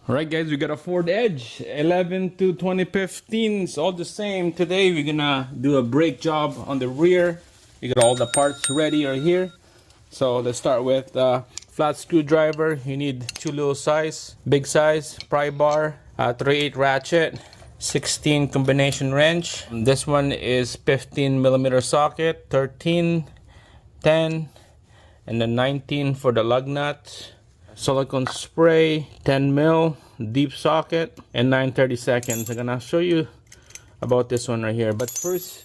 Alright guys, we got a Ford Edge 11 to 2015. It's all the same. Today we're gonna do a brake job on the rear. We got all the parts ready right here. So let's start with flat screwdriver. You need two little size, big size, pry bar, 3/8 ratchet, 16 combination wrench. This one is 15mm socket, 13, 10, and then 19 for the lug nut. Silicone spray, 10mm deep socket, and 9/32. I'm gonna show you about this one right here. But first,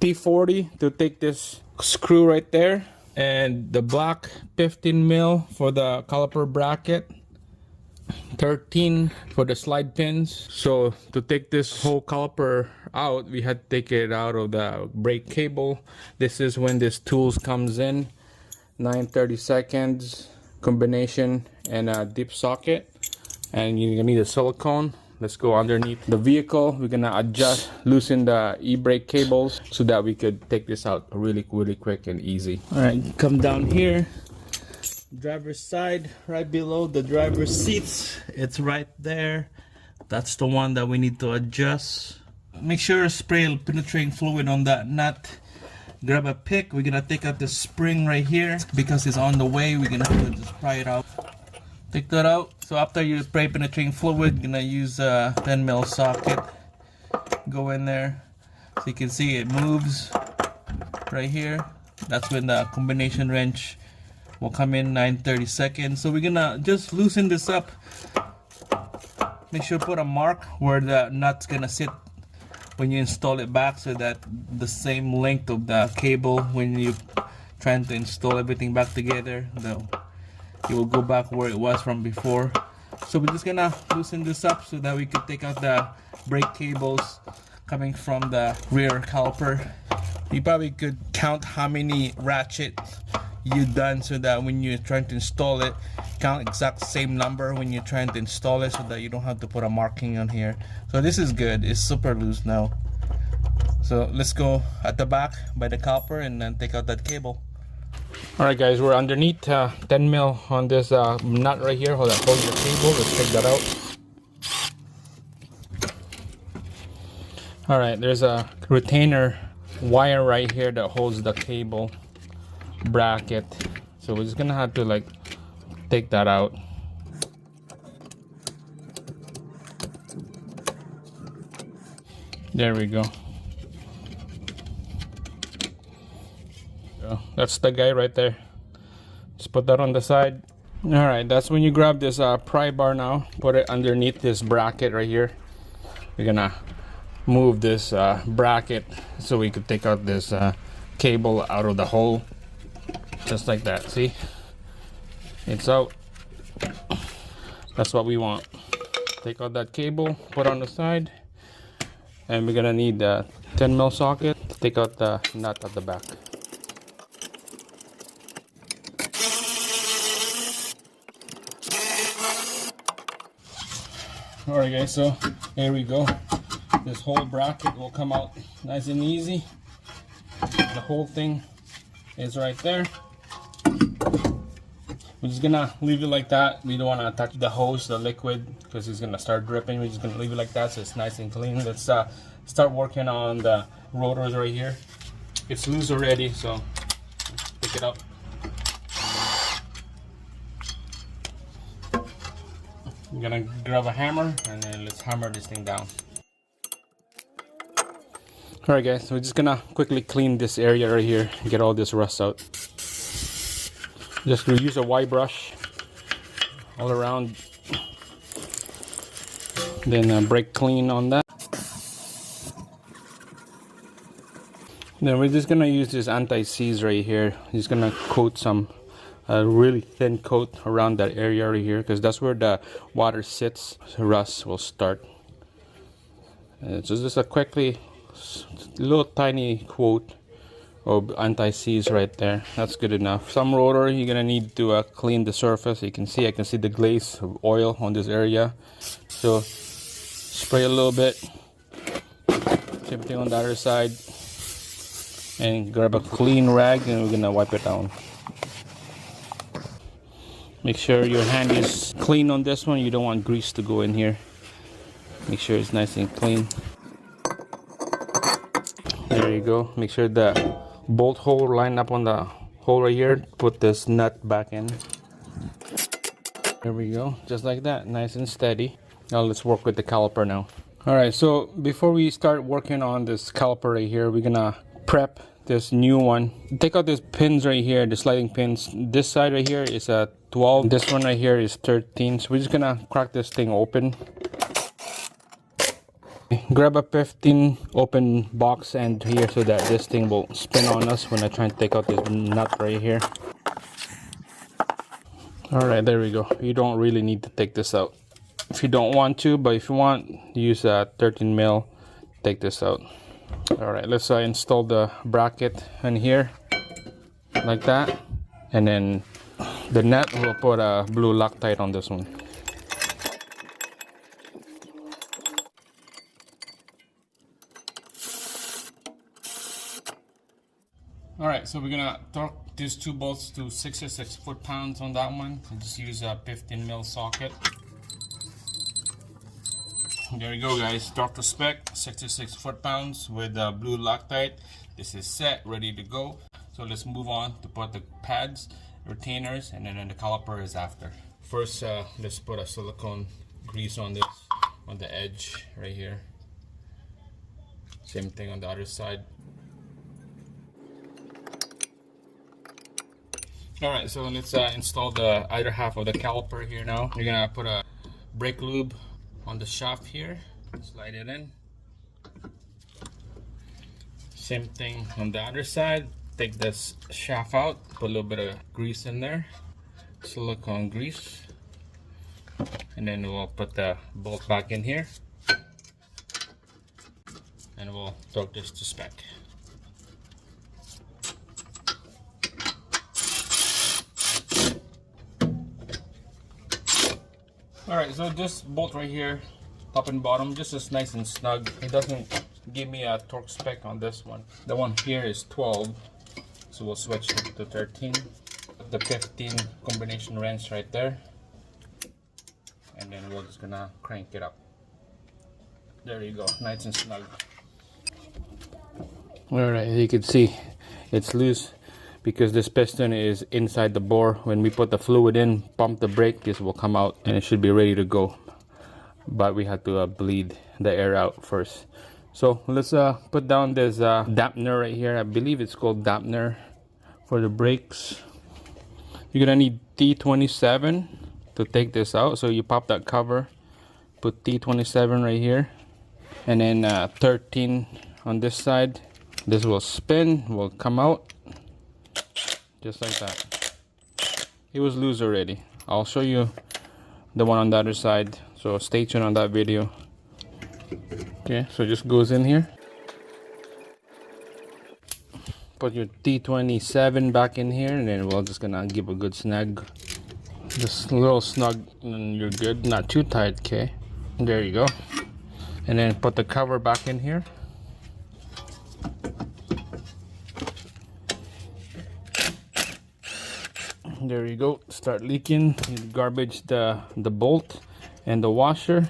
T40 to take this screw right there, and the black 15mm for the caliper bracket, 13 for the slide pins. So to take this whole caliper out, we had to take it out of the brake cable. This is when this tools comes in. 9/32 combination and a deep socket, and you're gonna need a silicone. Let's go underneath the vehicle. We're gonna adjust, loosen the e-brake cables so that we could take this out really quick and easy. All right, come down here, driver's side, right below the driver's seats. It's right there. That's the one that we need to adjust. Make sure to spray penetrating fluid on that nut. Grab a pick. We're gonna take out the spring right here because it's on the way. We're gonna have to just pry it out. Take that out. So after you spray penetrating fluid, you're gonna use a 10mm socket. Go in there. So you can see it moves right here. That's when the combination wrench will come in 9/32. So we're gonna just loosen this up. Make sure to put a mark where the nut's gonna sit when you install it back, so that the same length of the cable when you trying to install everything back together, it will go back where it was from before. So we're just gonna loosen this up so that we could take out the brake cables coming from the rear caliper. You probably could count how many ratchets you done, so that when you're trying to install it, count exact same number when you're trying to install it, so that you don't have to put a marking on here. So this is good. It's super loose now. So let's go at the back by the caliper and then take out that cable. All right guys, we're underneath 10mm on this nut right here. Hold your cable. Let's take that out. All right, there's a retainer wire right here that holds the cable bracket. So we're just gonna have to like take that out. There we go. That's the guy right there. Just put that on the side. All right, that's when you grab this pry bar now. Put it underneath this bracket right here. We're gonna move this bracket so we could take out this cable out of the hole. Just like that, see? It's out. That's what we want. Take out that cable, put on the side, and we're gonna need the 10mm socket to take out the nut at the back. Alright guys, so here we go. This whole bracket will come out nice and easy. The whole thing is right there. We're just gonna leave it like that. We don't want to touch the hose, the liquid, because it's gonna start dripping. We're just gonna leave it like that so it's nice and clean. Let's start working on the rotors right here. It's loose already, so let's pick it up. I'm gonna grab a hammer and then let's hammer this thing down. Alright guys, so we're just gonna quickly clean this area right here and get all this rust out. Just use a Y brush all around, then brake clean on that. Then we're just gonna use this anti-seize right here. Just gonna coat some really thin coat around that area right here, because that's where the water sits. So rust will start. So just a quickly little tiny coat of anti-seize right there. That's good enough. Some rotor you're gonna need to clean the surface. You can see, I can see the glaze of oil on this area, so spray a little bit. Same thing on the other side, and grab a clean rag and we're gonna wipe it down. Make sure your hand is clean on this one. You don't want grease to go in here. Make sure it's nice and clean. There you go. Make sure the bolt hole line up on the hole right here. Put this nut back in. There we go. Just like that. Nice and steady. Now let's work with the caliper now. Alright, so before we start working on this caliper right here, we're gonna prep this new one. Take out these pins right here, the sliding pins. This side right here is a 12. This one right here is 13. So we're just gonna crack this thing open. Grab a 15 open box end here so that this thing will spin on us when I try and take out this nut right here. Alright, there we go. You don't really need to take this out if you don't want to, but if you want, use a 13 mil. Take this out. Alright, let's install the bracket in here like that, and then the nut, we'll put a blue Loctite on this one. Alright, so we're gonna torque these two bolts to 66 foot-pounds on that one. So just use a 15 mil socket. There you go, guys. Torque to spec, 66 foot-pounds with blue Loctite. This is set, ready to go. So let's move on to put the pads, retainers, and then the caliper is after. First, let's put a silicone grease on this, on the edge right here. Same thing on the other side. Alright, so let's install the other half of the caliper here now. You're gonna put a brake lube on the shaft here, slide it in. Same thing on the other side. Take this shaft out, put a little bit of grease in there, silicone grease, and then we'll put the bolt back in here, and we'll torque this to spec. Alright, so this bolt right here, top and bottom, just is nice and snug. It doesn't give me a torque spec on this one. The one here is 12, so we'll switch it to 13. The 15 combination wrench right there, and then we're just gonna crank it up. There you go, nice and snug. Alright, you can see it's loose because this piston is inside the bore. When we put the fluid in, pump the brake, this will come out and it should be ready to go. But we have to bleed the air out first. So let's put down this dampener right here. I believe it's called dampener for the brakes. You're gonna need T27 to take this out. So you pop that cover, put T27 right here, and then 13 on this side. This will spin, will come out. Just like that. It was loose already. I'll show you the one on the other side, so stay tuned on that video. Okay, so it just goes in here. Put your T27 back in here, and then we're just gonna give a good snag. Just a little snug and you're good. Not too tight, okay? There you go. And then put the cover back in here. There you go. Start leaking. You garbage the bolt and the washer.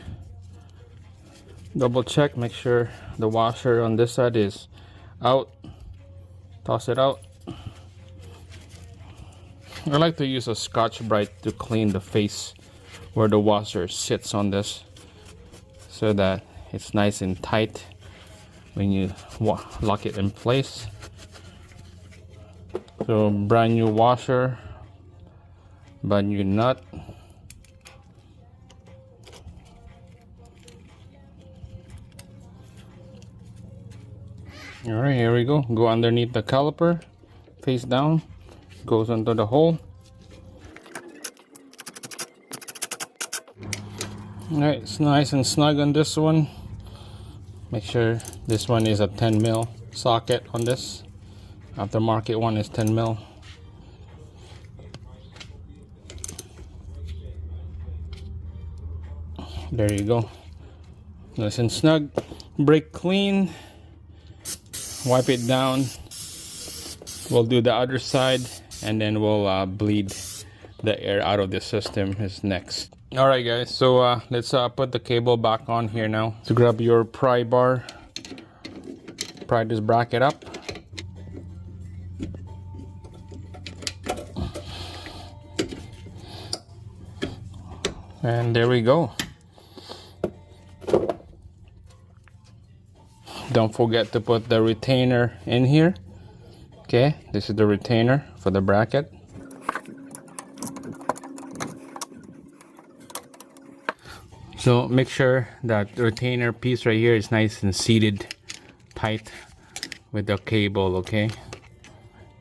Double check, make sure the washer on this side is out. Toss it out. I like to use a Scotch-Brite to clean the face where the washer sits on this, so that it's nice and tight when you lock it in place. So brand new washer, brand new nut. All right, here we go. Go underneath the caliper, face down, goes into the hole. All right, it's nice and snug on this one. Make sure this one is a 10 mil socket on this. Aftermarket one is 10 mil. There you go. Nice and snug. Brake clean. Wipe it down. We'll do the other side, and then we'll bleed the air out of the system is next. All right, guys, so let's put the cable back on here now. So grab your pry bar, pry this bracket up. And there we go. Don't forget to put the retainer in here. Okay, this is the retainer for the bracket. So make sure that the retainer piece right here is nice and seated tight with the cable, okay?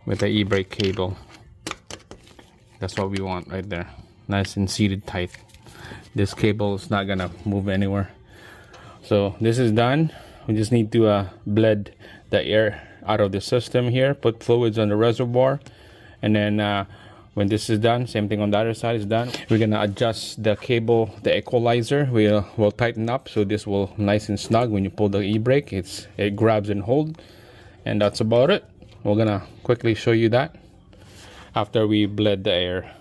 With the e-brake cable. That's what we want right there. Nice and seated tight. This cable is not gonna move anywhere. So this is done. We just need to bled the air out of the system here, put fluids on the reservoir, and then when this is done, same thing on the other side is done. We're gonna adjust the cable, the equalizer. We'll tighten up so this will nice and snug when you pull the e-brake. It grabs and hold, and that's about it. We're gonna quickly show you that after we bled the air.